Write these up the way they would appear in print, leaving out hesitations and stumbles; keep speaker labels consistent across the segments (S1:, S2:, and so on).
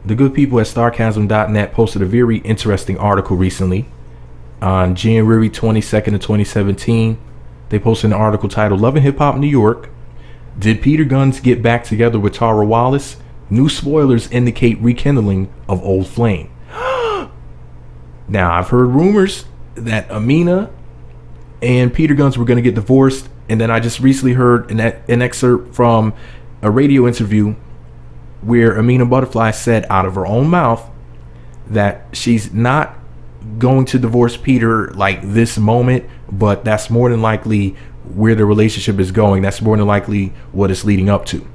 S1: The good people at starchasm.net posted a very interesting article recently on January 22nd of 2017. They posted an article titled Love and Hip Hop New York. Did Petergunz get back together with Tara Wallace? New spoilers indicate rekindling of old flame. Now, I've heard rumors that Amina and Petergunz were going to get divorced. And then I just recently heard an excerpt from a radio interview where Amina Buddafly said out of her own mouth that she's not going to divorce Peter like this moment, but that's more than likely where the relationship is going. That's more than likely what it's leading up to.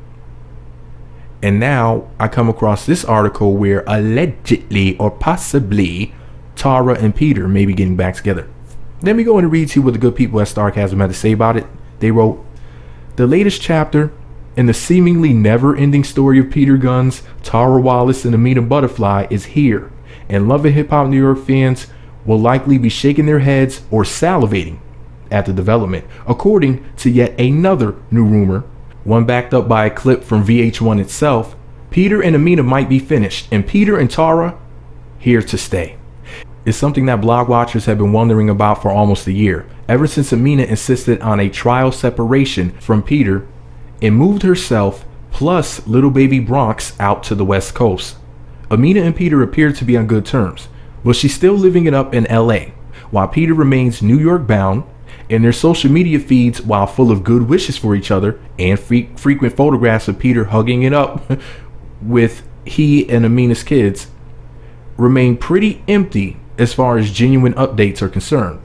S1: And now I come across this article where allegedly or possibly Tara and Peter may be getting back together. Let me go and read to you what the good people at Starchasm had to say about it. They wrote, the latest chapter in the seemingly never-ending story of Petergunz, Tara Wallace, and Amina Buddafly is here, and Love and Hip Hop New York fans will likely be shaking their heads or salivating at the development, according to yet another new rumor, one backed up by a clip from VH1 itself. Peter and Amina might be finished, and Peter and Tara here to stay. It's something that blog watchers have been wondering about for almost a year, ever since Amina insisted on a trial separation from Peter and moved herself plus little baby Bronx out to the West Coast. Amina and Peter appear to be on good terms, but she's still living it up in LA, while Peter remains New York bound, and their social media feeds, while full of good wishes for each other and frequent photographs of Peter hugging it up with he and Amina's kids, remain pretty empty as far as genuine updates are concerned.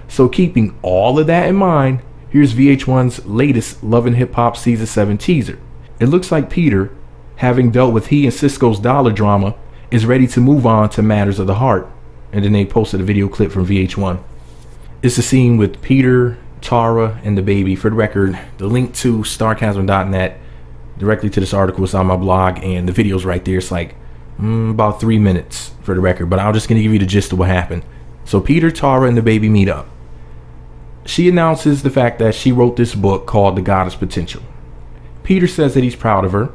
S1: So keeping all of that in mind, here's VH1's latest Love and Hip Hop Season 7 teaser. It looks like Peter, having dealt with he and Cisco's dollar drama, is ready to move on to matters of the heart. And then they posted a video clip from VH1. It's a scene with Peter, Tara, and the baby. For the record, the link to starchasm.net directly to this article is on my blog, and the video's right there. It's like about 3 minutes for the record, but I'm just going to give you the gist of what happened. So Peter, Tara, and the baby meet up. She announces the fact that she wrote this book called The Goddess Potential. Peter says that he's proud of her,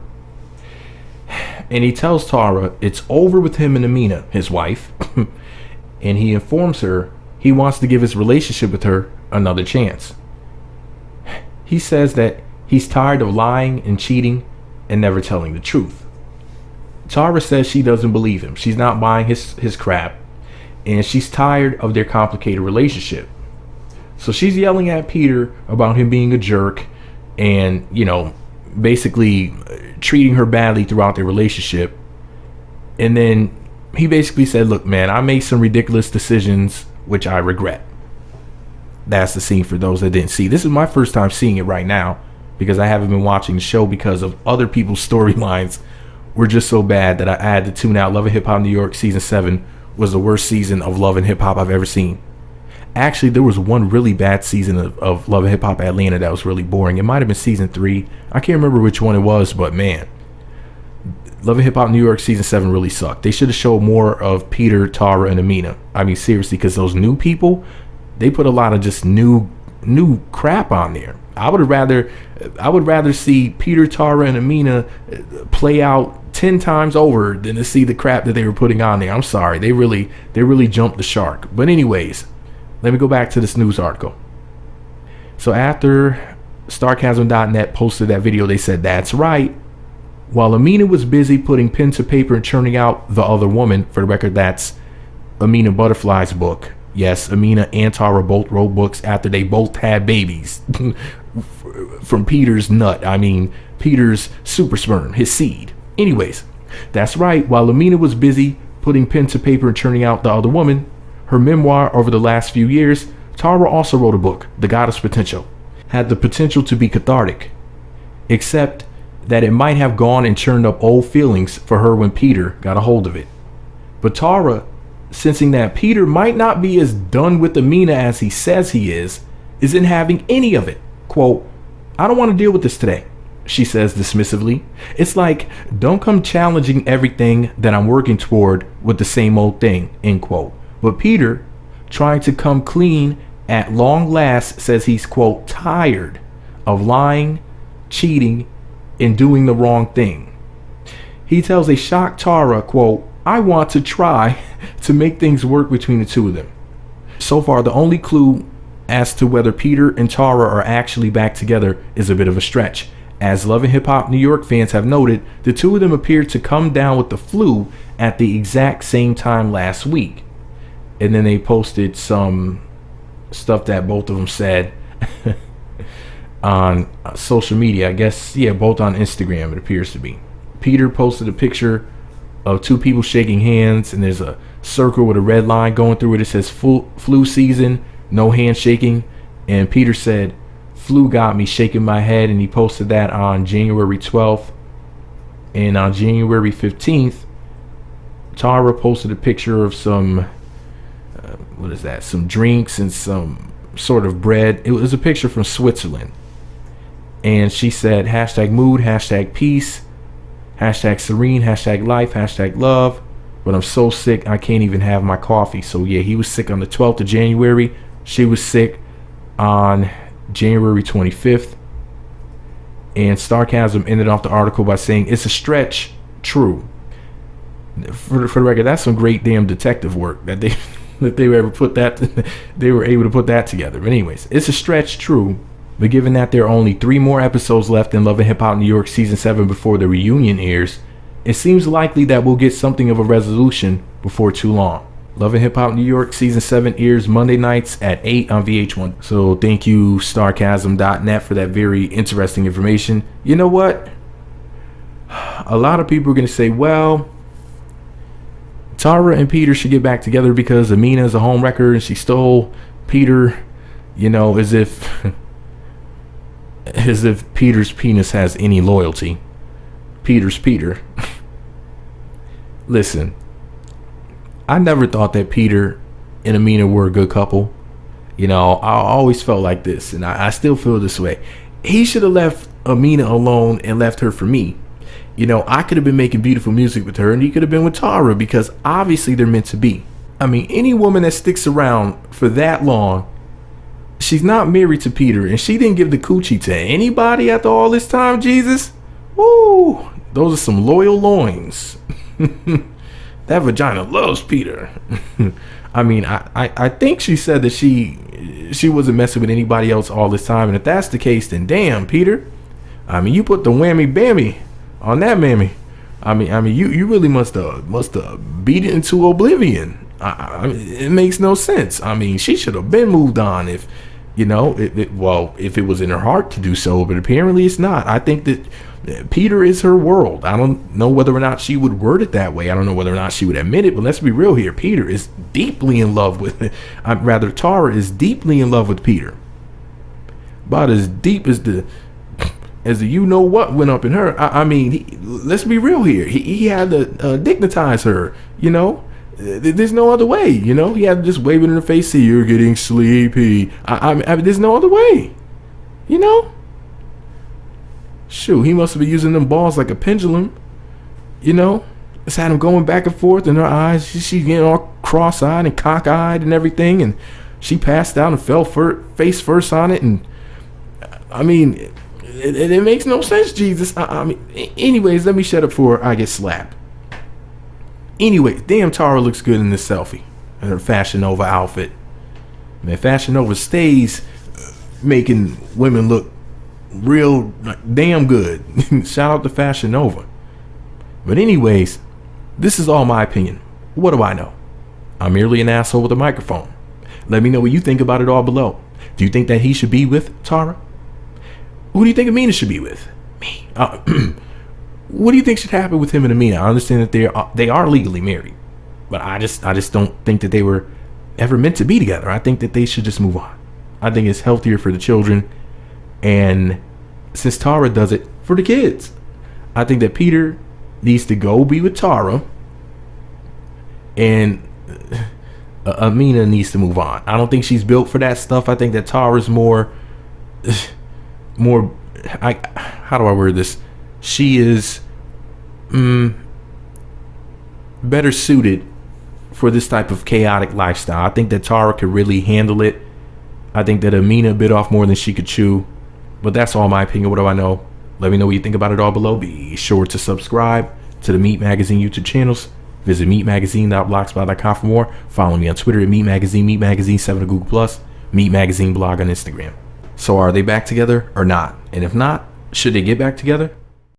S1: and he tells Tara it's over with him and Amina, his wife, and he informs her he wants to give his relationship with her another chance. He says that he's tired of lying and cheating and never telling the truth. Tara says she doesn't believe him. She's not buying his crap, and she's tired of their complicated relationship. So she's yelling at Peter about him being a jerk and, basically treating her badly throughout their relationship. And then he basically said, look, man, I made some ridiculous decisions, which I regret. That's the scene for those that didn't see. This is my first time seeing it right now because I haven't been watching the show because of other people's storylines were just so bad that I had to tune out. Love and Hip Hop New York Season 7 was the worst season of Love and Hip Hop I've ever seen. Actually, there was one really bad season of Love and Hip Hop Atlanta that was really boring. It might have been Season 3. I can't remember which one it was, but man, Love and Hip Hop New York Season 7 really sucked. They should have showed more of Peter, Tara, and Amina. I mean, seriously, because those new people, they put a lot of just new crap on there. I would rather see Peter, Tara, and Amina play out 10 times over than to see the crap that they were putting on there. I'm sorry, they really jumped the shark. But anyways, let me go back to this news article. So after starchasm.net posted that video, they said, that's right. While Amina was busy putting pen to paper and churning out The Other Woman, for the record, that's Amina Buddafly's book. Yes, Amina and Tara both wrote books after they both had babies from Peter's nut. I mean, Peter's super sperm, his seed. Anyways, that's right. While Amina was busy putting pen to paper and churning out The Other Woman, her memoir over the last few years, Tara also wrote a book, The Goddess Potential. Had the potential to be cathartic, except that it might have gone and churned up old feelings for her when Peter got a hold of it. But Tara, sensing that Peter might not be as done with Amina as he says he isn't having any of it. Quote, I don't want to deal with this today, she says dismissively. It's like, don't come challenging everything that I'm working toward with the same old thing, end quote. But Peter, trying to come clean at long last, says he's, quote, tired of lying, cheating, and doing the wrong thing. He tells a shocked Tara, quote, "I want to try to make things work between the two of them." So far, the only clue as to whether Peter and Tara are actually back together is a bit of a stretch. As Love and Hip Hop New York fans have noted, the two of them appeared to come down with the flu at the exact same time last week. And then they posted some stuff that both of them said on social media. I guess, yeah, both on Instagram, it appears to be. Peter posted a picture of two people shaking hands, and there's a circle with a red line going through it. It says flu season, no handshaking. And Peter said, "Flu got me shaking my head," and he posted that on January 12th. And on January 15th, Tara posted a picture of some what is that, some drinks and some sort of bread. It was a picture from Switzerland, and she said #mood, #peace, #serene, #life, #love, but I'm so sick I can't even have my coffee. So yeah, he was sick on the 12th of January. She was sick on January 25th. And Starcasm ended off the article by saying, "It's a stretch, true." For the record, that's some great damn detective work that they that they were able to put that together. But anyways, it's a stretch, true. But given that there are only 3 more episodes left in Love and Hip Hop New York season 7 before the reunion airs, it seems likely that we'll get something of a resolution before too long. Love and Hip Hop New York season 7 airs Monday nights at 8 on VH1. So thank you, Starcasm.net, for that very interesting information. You know what? A lot of people are going to say, well, Tara and Peter should get back together because Amina is a homewrecker and she stole Peter, as if Peter's penis has any loyalty. Peter's Peter. Listen, I never thought that Peter and Amina were a good couple. I always felt like this, and I still feel this way. He should have left Amina alone and left her for me. I could have been making beautiful music with her, and he could have been with Tara, because obviously they're meant to be. I mean, any woman that sticks around for that long, she's not married to Peter, and she didn't give the coochie to anybody after all this time, Jesus. Woo! Those are some loyal loins. That vagina loves Peter. I mean, I think she said that she wasn't messing with anybody else all this time, and if that's the case, then damn, Peter. I mean, you put the whammy bammy on that mammy. I mean, you really must have beat it into oblivion. I mean, it makes no sense. I mean, she should have been moved on if it was in her heart to do so, but apparently it's not. I think that Peter is her world. I don't know whether or not she would word it that way. I don't know whether or not she would admit it, but let's be real here. Peter is deeply in love with Tara is deeply in love with Peter. About as deep as the you-know-what went up in her. I mean, let's be real here. He had to dignitize her, There's no other way, He had to just wave it in her face, say, "You're getting sleepy." I mean, there's no other way, Shoot, he must have been using them balls like a pendulum, It's had him going back and forth in her eyes. She's getting all cross-eyed and cock-eyed and everything, and she passed out and fell face first on it, and I mean, it makes no sense, Jesus. I mean, anyways, let me shut up before I get slapped. Anyway, damn, Tara looks good in this selfie in her Fashion Nova outfit. Man, Fashion Nova stays making women look real damn good. Shout out to Fashion Nova. But anyways, this is all my opinion. What do I know? I'm merely an asshole with a microphone. Let me know what you think about it all below. Do you think that he should be with Tara? Who do you think Amina should be with? Me. What do you think should happen with him and Amina? I understand that they are legally married, but I just don't think that they were ever meant to be together. I think that they should just move on. I think it's healthier for the children, and since Tara does it, for the kids. I think that Peter needs to go be with Tara, and Amina needs to move on. I don't think she's built for that stuff. I think that Tara's more how do I word this? She is better suited for this type of chaotic lifestyle. I think that Tara could really handle it. I think that Amina bit off more than she could chew. But that's all my opinion. What do I know? Let me know what you think about it all below. Be sure to subscribe, to the Meat Magazine YouTube channels. Visit meatmagazine.blogspot.com for more. Follow me on Twitter at Meat Magazine, Meat Magazine 7 on Google Plus, Meat Magazine blog on Instagram. So are they back together or not? And if not, should they get back together?